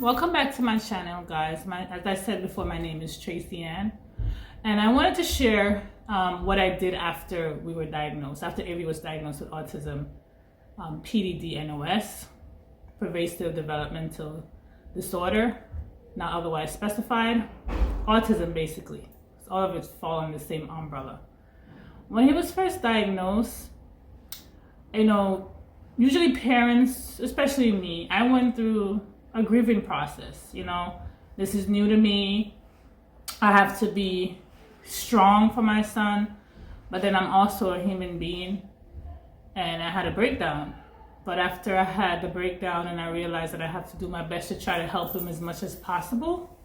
Welcome back to my channel, guys. As I said before, my name is Tracy Ann, and I wanted to share what I did after we were diagnosed, after Avery was diagnosed with autism, PDD-NOS, pervasive developmental disorder, not otherwise specified, autism basically. All of it fall in the same umbrella. When he was first diagnosed, usually parents, especially me, I went through a grieving process. This is new to me. I have to be strong for my son, but then I'm also a human being, and I had a breakdown. But after I had the breakdown and I realized that I have to do my best to try to help him as much as possible,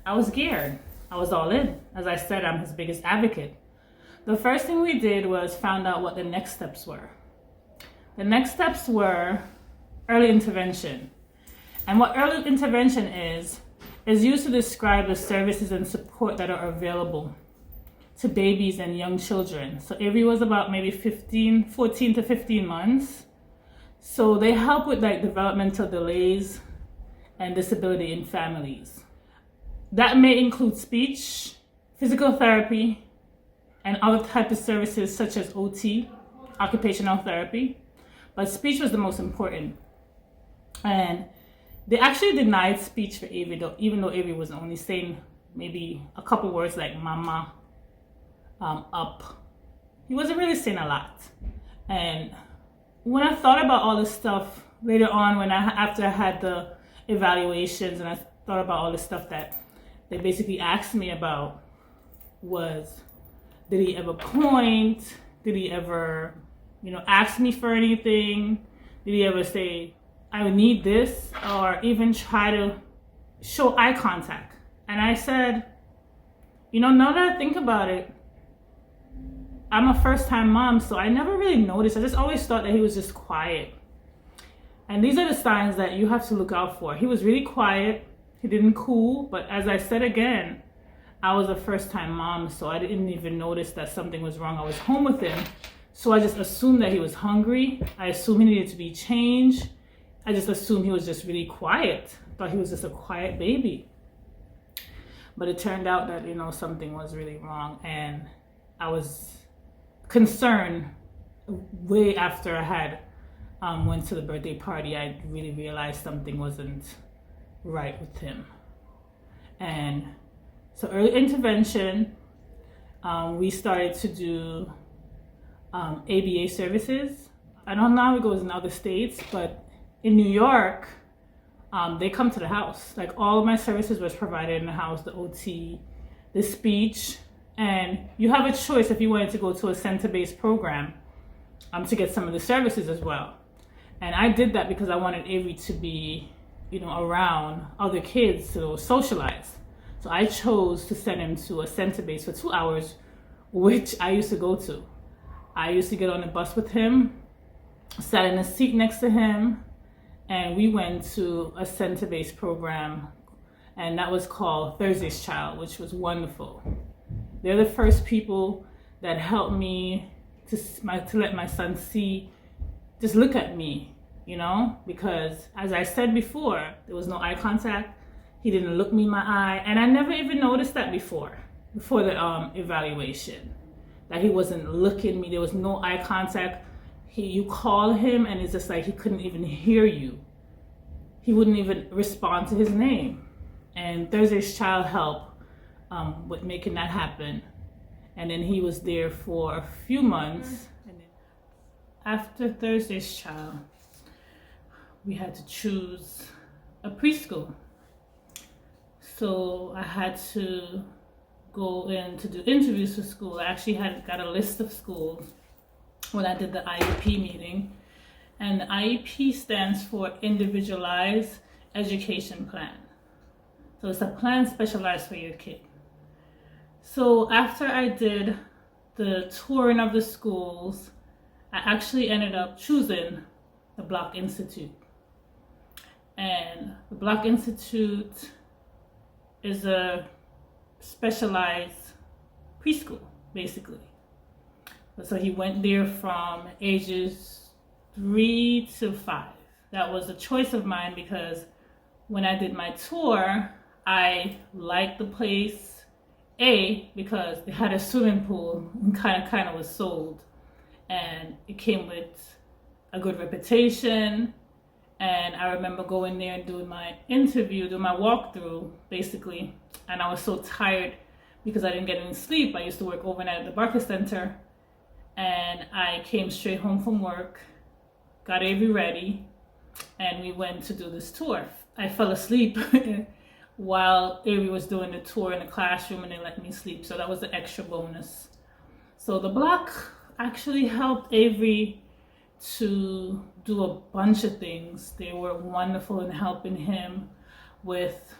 I was geared. I was all in. As I said, I'm his biggest advocate. The first thing we did was found out what the next steps were. The next steps were early intervention. And what early intervention is used to describe the services and support that are available to babies and young children. So Avery was about maybe 14 to 15 months. So they help with developmental delays and disability in families. That may include speech, physical therapy, and other types of services such as OT, occupational therapy. But speech was the most important. And they actually denied speech for Avery, even though Avery was only saying maybe a couple words like mama, up. He wasn't really saying a lot. And when I thought about all this stuff later on, after I had the evaluations and I thought about all the stuff that they basically asked me about was, did he ever point? Did he ever, ask me for anything? Did he ever say, I need this, or even try to show eye contact? And I said, now that I think about it, I'm a first-time mom, so I never really noticed. I just always thought that he was just quiet. And these are the signs that you have to look out for. He was really quiet. He didn't coo, but as I said again, I was a first-time mom, so I didn't even notice that something was wrong. I was home with him, so I just assumed that he was hungry. I assumed he needed to be changed. I just assumed he was just really quiet. Thought he was just a quiet baby. But it turned out that, something was really wrong. And I was concerned way after I had went to the birthday party. I really realized something wasn't right with him. And so early intervention, we started to do ABA services. I don't know how it goes in other states, but in New York, they come to the house. All of my services was provided in the house, the OT, the speech, and you have a choice if you wanted to go to a center-based program to get some of the services as well. And I did that because I wanted Avery to be, around other kids to socialize. So I chose to send him to a center-based for 2 hours, which I used to go to. I used to get on the bus with him, sat in a seat next to him, and we went to a center-based program, and that was called Thursday's Child, which was wonderful. They're the first people that helped me to let my son see, just look at me, because as I said before, there was no eye contact. He didn't look me in my eye, and I never even noticed that before the evaluation, that he wasn't looking at me. There was no eye contact. You call him and it's just like he couldn't even hear you. He wouldn't even respond to his name. And Thursday's Child helped with making that happen. And then he was there for a few months. And then after Thursday's Child, we had to choose a preschool. So I had to go in to do interviews for school. I actually got a list of schools when I did the IEP meeting. And the IEP stands for Individualized Education Plan. So it's a plan specialized for your kid. So after I did the touring of the schools, I actually ended up choosing the Block Institute. And the Block Institute is a specialized preschool, basically. So he went there from ages 3 to 5. That was a choice of mine because when I did my tour, I liked the place, because they had a swimming pool and kind of was sold, and it came with a good reputation. And I remember going there and doing my interview, doing my walkthrough, basically. And I was so tired because I didn't get any sleep. I used to work overnight at the Barclays Center. And I came straight home from work, got Avery ready, and we went to do this tour. I fell asleep while Avery was doing the tour in the classroom, and they let me sleep. So that was the extra bonus. So the block actually helped Avery to do a bunch of things. They were wonderful in helping him with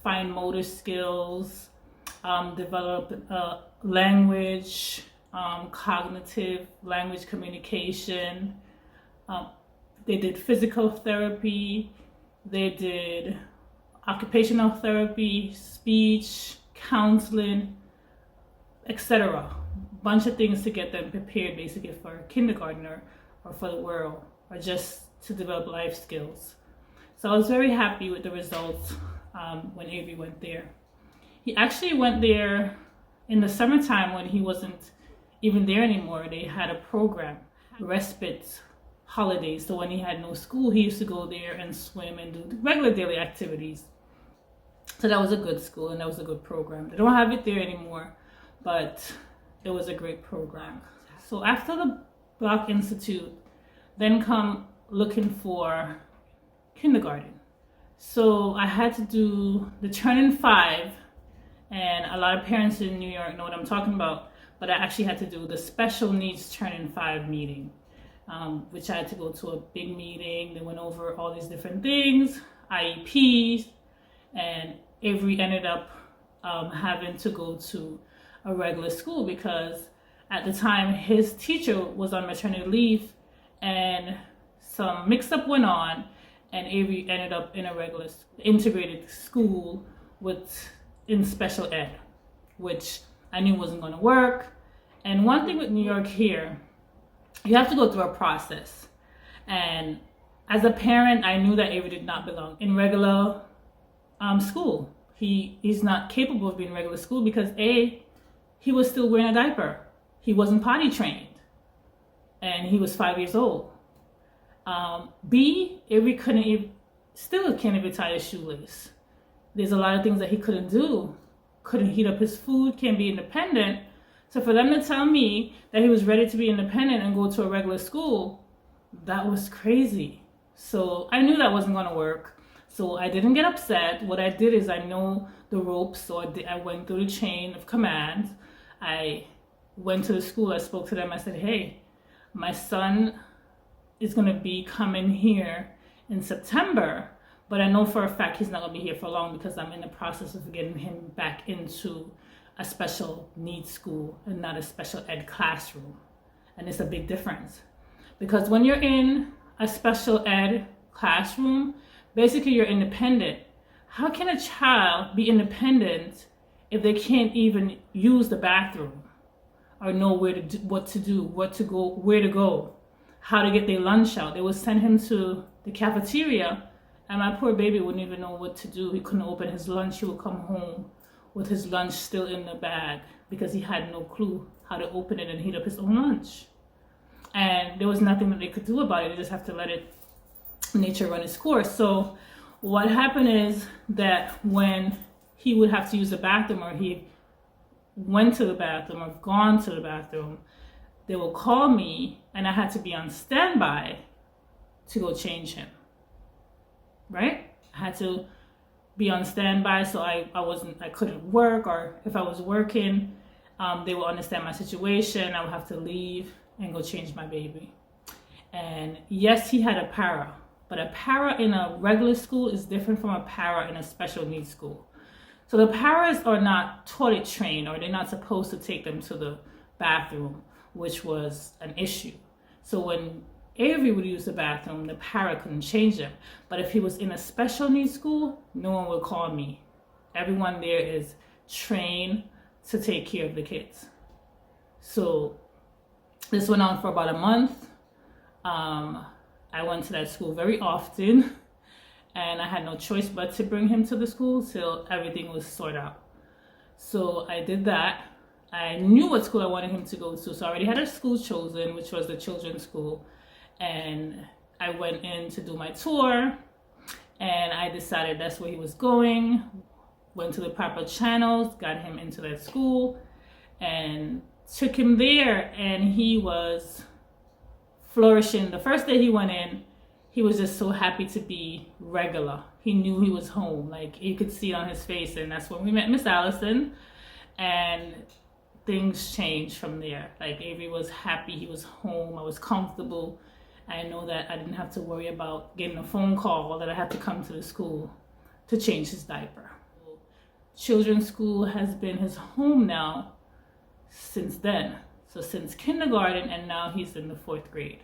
fine motor skills, develop language, cognitive language communication. They did physical therapy, they did occupational therapy, speech, counseling, etc. Bunch of things to get them prepared basically for a kindergartner or for the world, or just to develop life skills. So I was very happy with the results when Avery went there. He actually went there in the summertime when he wasn't even there anymore. They had a program, respite holidays. So when he had no school, he used to go there and swim and do regular daily activities. So that was a good school and that was a good program. They don't have it there anymore, but it was a great program. So after the Block Institute, then come looking for kindergarten. So I had to do the Turning 5, and a lot of parents in New York know what I'm talking about, but I actually had to do the Special Needs Turning 5 meeting, which I had to go to a big meeting. They went over all these different things, IEPs, and Avery ended up having to go to a regular school because at the time his teacher was on maternity leave and some mix-up went on, and Avery ended up in a regular integrated school in special ed, which I knew wasn't going to work. And one thing with New York here, you have to go through a process. And as a parent, I knew that Avery did not belong in regular school. He's not capable of being in regular school because he was still wearing a diaper. He wasn't potty trained, and he was 5 years old. Avery still can't even tie his shoelace. There's a lot of things that he couldn't do. Couldn't heat up his food, can't be independent. So for them to tell me that he was ready to be independent and go to a regular school, that was crazy. So I knew that wasn't gonna work. So I didn't get upset. What I did is I know the ropes, so I went through the chain of command. I went to the school, I spoke to them, I said, hey, my son is gonna be coming here in September, but I know for a fact he's not gonna be here for long because I'm in the process of getting him back into a special needs school and not a special ed classroom. And it's a big difference because when you're in a special ed classroom, basically you're independent. How can a child be independent if they can't even use the bathroom or know what to do, where to go, how to get their lunch out? They would send him to the cafeteria, and my poor baby wouldn't even know what to do. He couldn't open his lunch. He would come home with his lunch still in the bag because he had no clue how to open it and heat up his own lunch. And there was nothing that they could do about it. They just have to let nature run its course. So what happened is that when he would have to use the bathroom, or he went to the bathroom or gone to the bathroom, they will call me and I had to be on standby to go change him, right? I had to be on standby, so I couldn't work, or if I was working, they will understand my situation. I would have to leave and go change my baby. And yes, he had a para, but a para in a regular school is different from a para in a special needs school. So the paras are not toilet trained, or they're not supposed to take them to the bathroom, which was an issue. So when Avery would use the bathroom, the para couldn't change him. But if he was in a special needs school, no one would call me. Everyone there is trained to take care of the kids. So this went on for about a month. I went to that school very often, and I had no choice but to bring him to the school till everything was sorted out. So I did that. I knew what school I wanted him to go to, so I already had a school chosen, which was the children's school, and I went in to do my tour, and I decided that's where he was going, went to the proper channels, got him into that school, and took him there, and he was flourishing. The first day he went in, he was just so happy to be regular. He knew he was home. Like, you could see it on his face, and that's when we met Miss Allison, and things changed from there. Like, Avery was happy, he was home, I was comfortable. I know that I didn't have to worry about getting a phone call that I had to come to the school to change his diaper. Children's school has been his home now since then. So since kindergarten, and now he's in the 4th grade.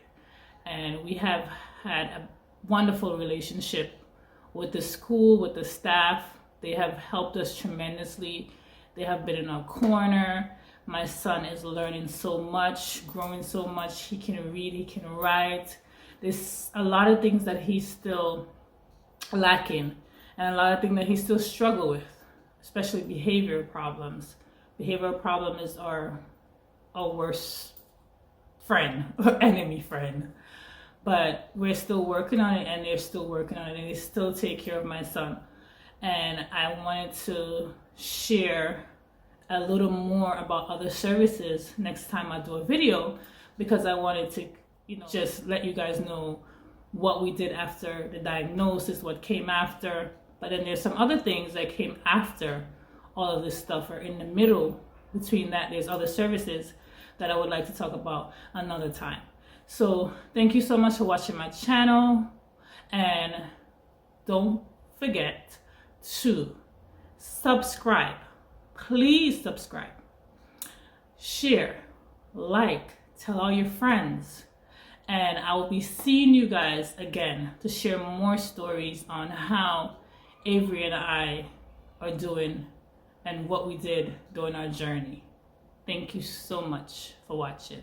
And we have had a wonderful relationship with the school, with the staff. They have helped us tremendously. They have been in our corner. My son is learning so much, growing so much. He can read, he can write. There's a lot of things that he's still lacking, and a lot of things that he still struggles with, especially behavioral problems. Behavioral problems are our worst friend or enemy friend. But we're still working on it, and they're still working on it, and they still take care of my son. And I wanted to share a little more about other services next time I do a video, because I wanted to, just let you guys know what we did after the diagnosis, what came after. But then there's some other things that came after all of this stuff, or in the middle between that. There's other services that I would like to talk about another time. So thank you so much for watching my channel, and don't forget to subscribe. Please subscribe, share, like, tell all your friends, and I will be seeing you guys again to share more stories on how Avery and I are doing and what we did during our journey. Thank you so much for watching.